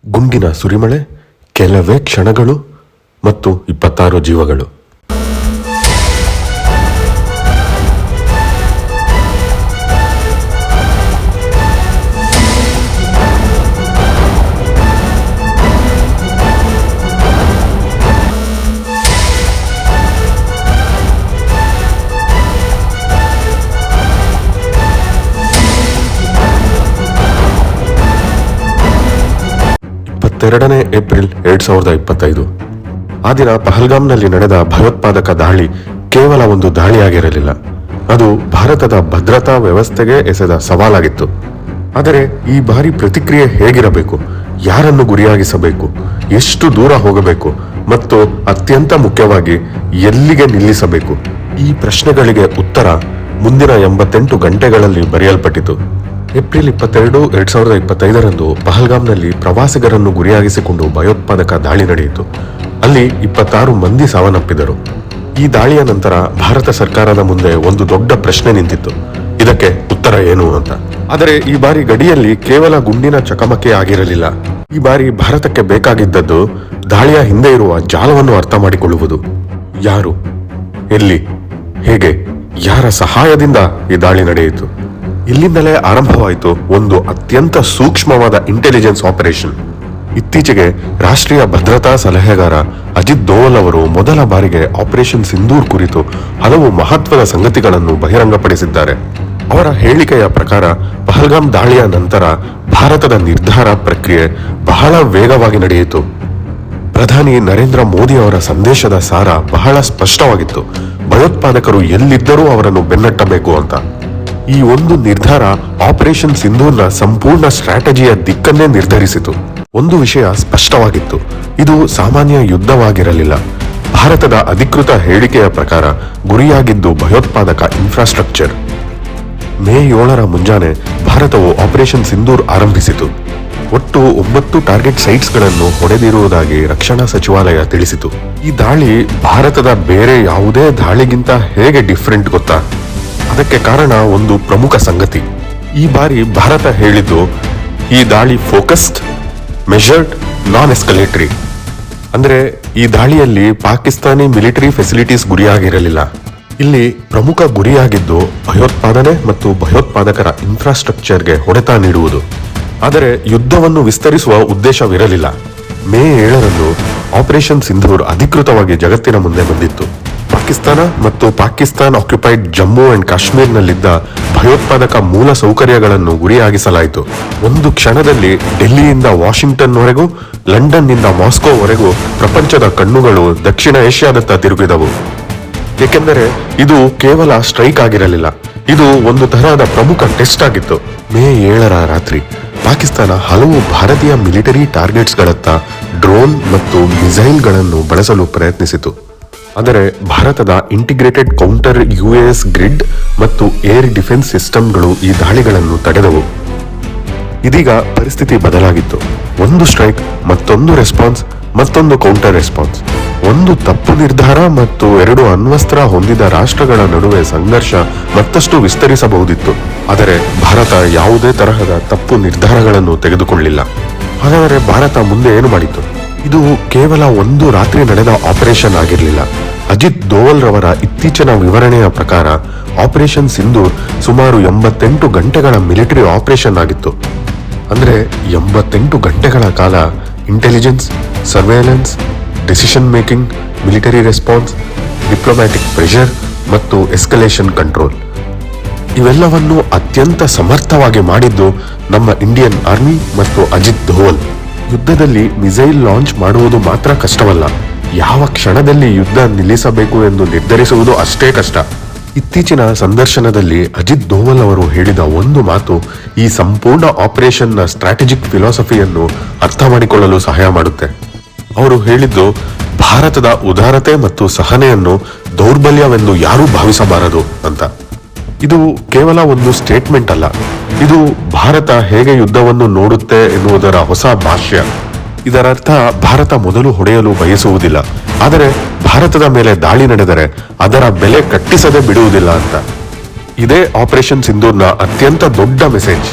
ಗುಂಡಿನ ಸುರಿಮಳೆ, ಕೆಲವೇ ಕ್ಷಣಗಳು ಮತ್ತು 26 ಜೀವಗಳು. ಏಪ್ರಿಲ್ 2025. ಆ ದಿನ ಪಹಲ್ಗಾಮ್ನಲ್ಲಿ ನಡೆದ ಭಯೋತ್ಪಾದಕ ದಾಳಿ ಕೇವಲ ಒಂದು ದಾಳಿಯಾಗಿರಲಿಲ್ಲ. ಅದು ಭಾರತದ ಭದ್ರತಾ ವ್ಯವಸ್ಥೆಗೆ ಎಸೆದ ಸವಾಲಾಗಿತ್ತು. ಆದರೆ ಈ ಬಾರಿ ಪ್ರತಿಕ್ರಿಯೆ ಹೇಗಿರಬೇಕು, ಯಾರನ್ನು ಗುರಿಯಾಗಿಸಬೇಕು, ಎಷ್ಟು ದೂರ ಹೋಗಬೇಕು ಮತ್ತು ಅತ್ಯಂತ ಮುಖ್ಯವಾಗಿ ಎಲ್ಲಿಗೆ ನಿಲ್ಲಿಸಬೇಕು, ಈ ಪ್ರಶ್ನೆಗಳಿಗೆ ಉತ್ತರ ಮುಂದಿನ 88 ಗಂಟೆಗಳಲ್ಲಿ ಬರೆಯಲ್ಪಟ್ಟಿತು. ಏಪ್ರಿಲ್ 22, 2025ರಂದು ಪಹಲ್ಗಾಮ್ನಲ್ಲಿ ಪ್ರವಾಸಿಗರನ್ನು ಗುರಿಯಾಗಿಸಿಕೊಂಡು ಭಯೋತ್ಪಾದಕ ದಾಳಿ ನಡೆಯಿತು. ಅಲ್ಲಿ 26 ಮಂದಿ ಸಾವನ್ನಪ್ಪಿದರು. ಈ ದಾಳಿಯ ನಂತರ ಭಾರತ ಸರ್ಕಾರದ ಮುಂದೆ ಒಂದು ದೊಡ್ಡ ಪ್ರಶ್ನೆ ನಿಂತಿತ್ತು, ಇದಕ್ಕೆ ಉತ್ತರ ಏನು ಅಂತ. ಆದರೆ ಈ ಬಾರಿ ಗಡಿಯಲ್ಲಿ ಕೇವಲ ಗುಂಡಿನ ಚಕಮಕಿ ಆಗಿರಲಿಲ್ಲ. ಈ ಬಾರಿ ಭಾರತಕ್ಕೆ ಬೇಕಾಗಿದ್ದದ್ದು ದಾಳಿಯ ಹಿಂದೆ ಇರುವ ಜಾಲವನ್ನು ಅರ್ಥ ಮಾಡಿಕೊಳ್ಳುವುದು. ಯಾರು, ಎಲ್ಲಿ, ಹೇಗೆ, ಯಾರ ಸಹಾಯದಿಂದ ಈ ದಾಳಿ ನಡೆಯಿತು. ಇಲ್ಲಿಂದಲೇ ಆರಂಭವಾಯಿತು ಒಂದು ಅತ್ಯಂತ ಸೂಕ್ಷ್ಮವಾದ ಇಂಟೆಲಿಜೆನ್ಸ್ ಆಪರೇಷನ್. ಇತ್ತೀಚೆಗೆ ರಾಷ್ಟ್ರೀಯ ಭದ್ರತಾ ಸಲಹೆಗಾರ ಅಜಿತ್ ದೋವಲ್ ಅವರು ಮೊದಲ ಬಾರಿಗೆ ಆಪರೇಷನ್ ಸಿಂಧೂರ್ ಕುರಿತು ಹಲವು ಮಹತ್ವದ ಸಂಗತಿಗಳನ್ನು ಬಹಿರಂಗಪಡಿಸಿದ್ದಾರೆ. ಅವರ ಹೇಳಿಕೆಯ ಪ್ರಕಾರ ಪಹಲ್ಗಾಮ್ ದಾಳಿಯ ನಂತರ ಭಾರತದ ನಿರ್ಧಾರ ಪ್ರಕ್ರಿಯೆ ಬಹಳ ವೇಗವಾಗಿ ನಡೆಯಿತು. ಪ್ರಧಾನಿ ನರೇಂದ್ರ ಮೋದಿ ಅವರ ಸಂದೇಶದ ಸಾರ ಬಹಳ ಸ್ಪಷ್ಟವಾಗಿತ್ತು. ಭಯೋತ್ಪಾದಕರು ಎಲ್ಲಿದ್ದರೂ ಅವರನ್ನು ಬೆನ್ನಟ್ಟಬೇಕು ಅಂತ. ಈ ಒಂದು ನಿರ್ಧಾರ ಆಪರೇಷನ್ ಸಿಂಧೂರ್ನ ಸಂಪೂರ್ಣ ಸ್ಟ್ರಾಟಜಿಯ ದಿಕ್ಕನ್ನೇ ನಿರ್ಧರಿಸಿತು. ಒಂದು ವಿಷಯ ಸ್ಪಷ್ಟವಾಗಿತ್ತು, ಇದು ಸಾಮಾನ್ಯ ಯುದ್ಧವಾಗಿರಲಿಲ್ಲ. ಭಾರತದ ಅಧಿಕೃತ ಹೇಳಿಕೆಯ ಪ್ರಕಾರ ಗುರಿಯಾಗಿದ್ದು ಭಯೋತ್ಪಾದಕ ಇನ್ಫ್ರಾಸ್ಟ್ರಕ್ಚರ್. ಮೇ 7ರ ಮುಂಜಾನೆ ಭಾರತವು ಆಪರೇಷನ್ ಸಿಂಧೂರ್ ಆರಂಭಿಸಿತು. ಒಟ್ಟು 9 ಟಾರ್ಗೆಟ್ ಸೈಟ್ಸ್ಗಳನ್ನು ಹೊಡೆದಿರುವುದಾಗಿ ರಕ್ಷಣಾ ಸಚಿವಾಲಯ ತಿಳಿಸಿತು. ಈ ದಾಳಿ ಭಾರತದ ಬೇರೆ ಯಾವುದೇ ದಾಳಿಗಿಂತ ಹೇಗೆ ಡಿಫರೆಂಟ್ ಗೊತ್ತಾ? ಅದಕ್ಕೆ ಕಾರಣ ಒಂದು ಪ್ರಮುಖ ಸಂಗತಿ. ಈ ಬಾರಿ ಭಾರತ ಹೇಳಿದ್ದು, ಈ ದಾಳಿ ಫೋಕಸ್ಡ್, ಮೆಷರ್ಡ್, ನಾನ್ ಎಸ್ಕಲೇಟರಿ. ಅಂದ್ರೆ ಈ ದಾಳಿಯಲ್ಲಿ ಪಾಕಿಸ್ತಾನಿ ಮಿಲಿಟರಿ ಫೆಸಿಲಿಟೀಸ್ ಗುರಿಯಾಗಿರಲಿಲ್ಲ. ಇಲ್ಲಿ ಪ್ರಮುಖ ಗುರಿಯಾಗಿದ್ದು ಭಯೋತ್ಪಾದನೆ ಮತ್ತು ಭಯೋತ್ಪಾದಕರ ಇನ್ಫ್ರಾಸ್ಟ್ರಕ್ಚರ್ಗೆ ಹೊಡೆತ ನೀಡುವುದು. ಆದರೆ ಯುದ್ಧವನ್ನು ವಿಸ್ತರಿಸುವ ಉದ್ದೇಶವಿರಲಿಲ್ಲ. ಮೇ 7ರಂದು ಆಪರೇಷನ್ ಸಿಂಧೂರ್ ಅಧಿಕೃತವಾಗಿ ಜಗತ್ತಿನ ಮುಂದೆ ಬಂದಿತ್ತು. ಪಾಕಿಸ್ತಾನ ಮತ್ತು ಪಾಕಿಸ್ತಾನ್ ಆಕ್ಯುಪೈಡ್ ಜಮ್ಮು ಅಂಡ್ ಕಾಶ್ಮೀರ್ನಲ್ಲಿದ್ದ ಭಯೋತ್ಪಾದಕ ಮೂಲ ಸೌಕರ್ಯಗಳನ್ನು ಗುರಿಯಾಗಿಸಲಾಯಿತು. ಒಂದು ಕ್ಷಣದಲ್ಲಿ ಡೆಲ್ಲಿಯಿಂದ ವಾಷಿಂಗ್ಟನ್ವರೆಗೂ, ಲಂಡನ್ನಿಂದ ಮಾಸ್ಕೋವರೆಗೂ ಪ್ರಪಂಚದ ಕಣ್ಣುಗಳು ದಕ್ಷಿಣ ಏಷ್ಯಾದತ್ತ ತಿರುಗಿದವು. ಏಕೆಂದರೆ ಇದು ಕೇವಲ ಸ್ಟ್ರೈಕ್ ಆಗಿರಲಿಲ್ಲ, ಇದು ಒಂದು ತರಹದ ಪ್ರಮುಖ ಟೆಸ್ಟ್ ಆಗಿತ್ತು. ಮೇ 7ರ ರಾತ್ರಿ ಪಾಕಿಸ್ತಾನ ಹಲವು ಭಾರತೀಯ ಮಿಲಿಟರಿ ಟಾರ್ಗೆಟ್ಸ್ಗಳತ್ತ ಡ್ರೋನ್ ಮತ್ತು ಮಿಸೈಲ್ಗಳನ್ನು ಬಳಸಲು ಪ್ರಯತ್ನಿಸಿತು. ಆದರೆ ಭಾರತದ ಇಂಟಿಗ್ರೇಟೆಡ್ ಕೌಂಟರ್ UAS ಗ್ರಿಡ್ ಮತ್ತು ಏರ್ ಡಿಫೆನ್ಸ್ ಸಿಸ್ಟಮ್ಗಳು ಈ ದಾಳಿಗಳನ್ನು ತಡೆದವು. ಇದೀಗ ಪರಿಸ್ಥಿತಿ ಬದಲಾಗಿತ್ತು. ಒಂದು ಸ್ಟ್ರೈಕ್, ಮತ್ತೊಂದು ರೆಸ್ಪಾನ್ಸ್, ಮತ್ತೊಂದು ಕೌಂಟರ್ ರೆಸ್ಪಾನ್ಸ್. ಒಂದು ತಪ್ಪು ನಿರ್ಧಾರ ಮತ್ತು 2 ಅಣ್ವಸ್ತ್ರ ಹೊಂದಿದ ರಾಷ್ಟ್ರಗಳ ನಡುವೆ ಸಂಘರ್ಷ ಮತ್ತಷ್ಟು ವಿಸ್ತರಿಸಬಹುದಿತ್ತು. ಆದರೆ ಭಾರತ ಯಾವುದೇ ತರಹದ ತಪ್ಪು ನಿರ್ಧಾರಗಳನ್ನು ತೆಗೆದುಕೊಳ್ಳಿಲ್ಲ. ಹಾಗಾದರೆ ಭಾರತ ಮುಂದೆ ಏನು ಮಾಡಿತು? ಇದು ಕೇವಲ ಒಂದು ರಾತ್ರಿ ನಡೆದ ಆಪರೇಷನ್ ಆಗಿರಲಿಲ್ಲ. ಅಜಿತ್ ದೋವಲ್ ರವರ ಇತ್ತೀಚಿನ ವಿವರಣೆಯ ಪ್ರಕಾರ ಆಪರೇಷನ್ ಸಿಂಧೂರ್ ಸುಮಾರು 88 ಗಂಟೆಗಳ ಮಿಲಿಟರಿ ಆಪರೇಷನ್ ಆಗಿತ್ತು. ಅಂದ್ರೆ 88 ಗಂಟೆಗಳ ಕಾಲ intelligence, surveillance, decision making, military response, diplomatic pressure ಮತ್ತು ಎಸ್ಕಲೇಷನ್ ಕಂಟ್ರೋಲ್, ಇವೆಲ್ಲವನ್ನು ಅತ್ಯಂತ ಸಮರ್ಥವಾಗಿ ಮಾಡಿದ್ದು ನಮ್ಮ ಇಂಡಿಯನ್ ಆರ್ಮಿ ಮತ್ತು ಅಜಿತ್ ದೋವಲ್. ಯುದ್ಧದಲ್ಲಿ ಮಿಸೈಲ್ ಲಾಂಚ್ ಮಾಡುವುದು ಮಾತ್ರ ಕಷ್ಟವಲ್ಲ, ಯಾವ ಕ್ಷಣದಲ್ಲಿ ಯುದ್ಧ ನಿಲ್ಲಿಸಬೇಕು ಎಂದು ನಿರ್ಧರಿಸುವುದು ಅಷ್ಟೇ ಕಷ್ಟ. ಇತ್ತೀಚಿನ ಸಂದರ್ಶನದಲ್ಲಿ ಅಜಿತ್ ದೋವಲ್ ಅವರು ಹೇಳಿದ ಒಂದು ಮಾತು ಈ ಸಂಪೂರ್ಣ ಆಪರೇಷನ್ನ ಸ್ಟ್ರಾಟಜಿಕ್ ಫಿಲಾಸಫಿಯನ್ನು ಅರ್ಥ ಮಾಡಿಕೊಳ್ಳಲು ಸಹಾಯ ಮಾಡುತ್ತೆ. ಅವರು ಹೇಳಿದ್ದು, ಭಾರತದ ಉದಾರತೆ ಮತ್ತು ಸಹನೆಯನ್ನು ದೌರ್ಬಲ್ಯವೆಂದು ಯಾರೂ ಭಾವಿಸಬಾರದು ಅಂತ. ಇದು ಕೇವಲ ಒಂದು ಸ್ಟೇಟ್ಮೆಂಟ್ ಅಲ್ಲ, ಇದು ಭಾರತ ಹೇಗೆ ಯುದ್ಧವನ್ನು ನೋಡುತ್ತೆ ಎನ್ನುವುದರ ಹೊಸ ಭಾಷ್ಯ. ಇದರರ್ಥ ಭಾರತ ಮೊದಲು ಹೊಡೆಯಲು ಬಯಸುವುದಿಲ್ಲ, ಆದರೆ ಭಾರತದ ಮೇಲೆ ದಾಳಿ ನಡೆದರೆ ಅದರ ಬೆಲೆ ಕಟ್ಟಿಸದೆ ಬಿಡುವುದಿಲ್ಲ ಅಂತ. ಇದೇ ಆಪರೇಷನ್ ಸಿಂಧೂರ್ನ ಅತ್ಯಂತ ದೊಡ್ಡ ಮೆಸೇಜ್.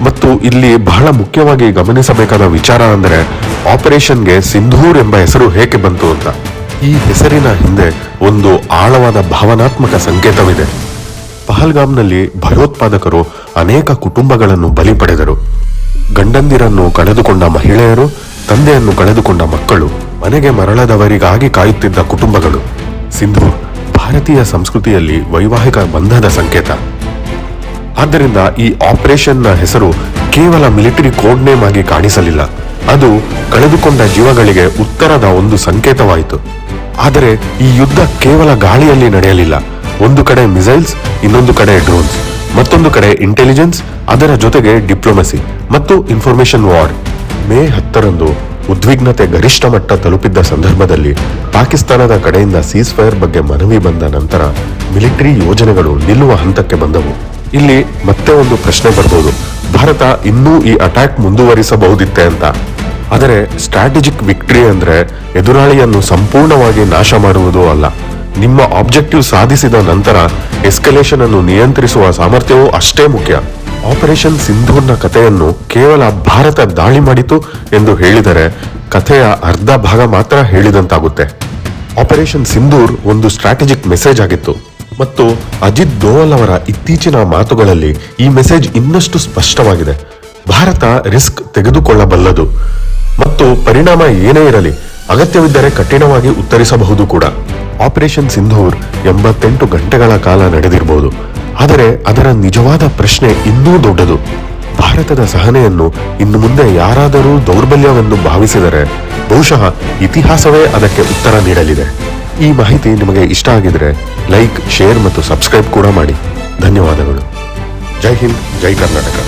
ಮತ್ತು ಇಲ್ಲಿ ಬಹಳ ಮುಖ್ಯವಾಗಿ ಗಮನಿಸಬೇಕಾದ ವಿಚಾರ ಅಂದರೆ ಆಪರೇಷನ್ಗೆ ಸಿಂಧೂರ್ ಎಂಬ ಹೆಸರು ಹೇಗೆ ಬಂತು ಅಂತ. ಈ ಹೆಸರಿನ ಹಿಂದೆ ಒಂದು ಆಳವಾದ ಭಾವನಾತ್ಮಕ ಸಂಕೇತವಿದೆ. ಪಹಲ್ಗಾಮ್ನಲ್ಲಿ ಭಯೋತ್ಪಾದಕರು ಅನೇಕ ಕುಟುಂಬಗಳನ್ನು ಬಲಿ ಪಡೆದರು. ಗಂಡಂದಿರನ್ನು ಕಳೆದುಕೊಂಡ ಮಹಿಳೆಯರು, ತಂದೆಯನ್ನು ಕಳೆದುಕೊಂಡ ಮಕ್ಕಳು, ಮನೆಗೆ ಮರಳದವರಿಗಾಗಿ ಕಾಯುತ್ತಿದ್ದ ಕುಟುಂಬಗಳು. ಸಿಂಧೂರ್ ಭಾರತೀಯ ಸಂಸ್ಕೃತಿಯಲ್ಲಿ ವೈವಾಹಿಕ ಬಂಧದ ಸಂಕೇತ. ಆದ್ದರಿಂದ ಈ ಆಪರೇಷನ್ನ ಹೆಸರು ಕೇವಲ ಮಿಲಿಟರಿ ಕೋಡ್ ನೇಮ್ ಆಗಿ ಕಾಣಿಸಲಿಲ್ಲ, ಅದು ಕಳೆದುಕೊಂಡ ಜೀವಗಳಿಗೆ ಉತ್ತರದ ಒಂದು ಸಂಕೇತವಾಯಿತು. ಆದರೆ ಈ ಯುದ್ಧ ಕೇವಲ ಗಾಳಿಯಲ್ಲಿ ನಡೆಯಲಿಲ್ಲ. ಒಂದು ಕಡೆ ಮಿಸೈಲ್ಸ್, ಇನ್ನೊಂದು ಕಡೆ ಡ್ರೋನ್ಸ್, ಮತ್ತೊಂದು ಕಡೆ ಇಂಟೆಲಿಜೆನ್ಸ್, ಅದರ ಜೊತೆಗೆ ಡಿಪ್ಲೊಮೆಸಿ ಮತ್ತು ಇನ್ಫಾರ್ಮೇಶನ್ ವಾರ್. ಮೇ 10ರಂದು ಉದ್ವಿಗ್ನತೆ ಗರಿಷ್ಠ ಮಟ್ಟ ತಲುಪಿದ್ದ ಸಂದರ್ಭದಲ್ಲಿ ಪಾಕಿಸ್ತಾನದ ಕಡೆಯಿಂದ ಸೀಸ್ ಫೈರ್ ಬಗ್ಗೆ ಮನವಿ ಬಂದ ನಂತರ ಮಿಲಿಟರಿ ಯೋಜನೆಗಳು ನಿಲ್ಲುವ ಹಂತಕ್ಕೆ ಬಂದವು. ಇಲ್ಲಿ ಮತ್ತೆ ಒಂದು ಪ್ರಶ್ನೆ ಬರ್ಬೋದು, ಭಾರತ ಇನ್ನೂ ಈ ಅಟ್ಯಾಕ್ ಮುಂದುವರಿಸಬಹುದಿತ್ತೆ ಅಂತ. ಆದರೆ ಸ್ಟ್ರಾಟಜಿಕ್ ವಿಕ್ಟರಿ ಅಂದ್ರೆ ಎದುರಾಳಿಯನ್ನು ಸಂಪೂರ್ಣವಾಗಿ ನಾಶ ಮಾಡುವುದು ಅಲ್ಲ. ನಿಮ್ಮ ಆಬ್ಜೆಕ್ಟಿವ್ ಸಾಧಿಸಿದ ನಂತರ ಎಸ್ಕಲೇಷನ್ ಅನ್ನು ನಿಯಂತ್ರಿಸುವ ಸಾಮರ್ಥ್ಯವೂ ಅಷ್ಟೇ ಮುಖ್ಯ. ಆಪರೇಷನ್ ಸಿಂಧೂರ್ನ ಕಥೆಯನ್ನು ಕೇವಲ ಭಾರತ ದಾಳಿ ಮಾಡಿತು ಎಂದು ಹೇಳಿದರೆ ಕಥೆಯ ಅರ್ಧ ಭಾಗ ಮಾತ್ರ ಹೇಳಿದಂತಾಗುತ್ತೆ. ಆಪರೇಷನ್ ಸಿಂಧೂರ್ ಒಂದು ಸ್ಟ್ರಾಟಜಿಕ್ ಮೆಸೇಜ್ ಆಗಿತ್ತು ಮತ್ತು ಅಜಿತ್ ದೋವಲ್ ಅವರ ಇತ್ತೀಚಿನ ಮಾತುಗಳಲ್ಲಿ ಈ ಮೆಸೇಜ್ ಇನ್ನಷ್ಟು ಸ್ಪಷ್ಟವಾಗಿದೆ. ಭಾರತ ರಿಸ್ಕ್ ತೆಗೆದುಕೊಳ್ಳಬಲ್ಲದು ಮತ್ತು ಪರಿಣಾಮ ಏನೇ ಇರಲಿ ಅಗತ್ಯವಿದ್ದರೆ ಕಠಿಣವಾಗಿ ಉತ್ತರಿಸಬಹುದು ಕೂಡ. ಆಪರೇಷನ್ ಸಿಂಧೂರ್ 88 ಗಂಟೆಗಳ ಕಾಲ ನಡೆದಿರಬಹುದು, ಆದರೆ ಅದರ ನಿಜವಾದ ಪ್ರಶ್ನೆ ಇನ್ನೂ ದೊಡ್ಡದು. ಭಾರತದ ಸಹನೆಯನ್ನು ಇನ್ನು ಮುಂದೆ ಯಾರಾದರೂ ದೌರ್ಬಲ್ಯವೆಂದು ಭಾವಿಸಿದರೆ ಬಹುಶಃ ಇತಿಹಾಸವೇ ಅದಕ್ಕೆ ಉತ್ತರ ನೀಡಲಿದೆ. ಈ ಮಾಹಿತಿ ನಿಮಗೆ ಇಷ್ಟ ಆಗಿದ್ರೆ ಲೈಕ್, ಶೇರ್ ಮತ್ತು ಸಬ್ಸ್ಕ್ರೈಬ್ ಕೂಡ ಮಾಡಿ. ಧನ್ಯವಾದಗಳು. ಜೈ ಹಿಂದ್, ಜೈ ಕರ್ನಾಟಕ.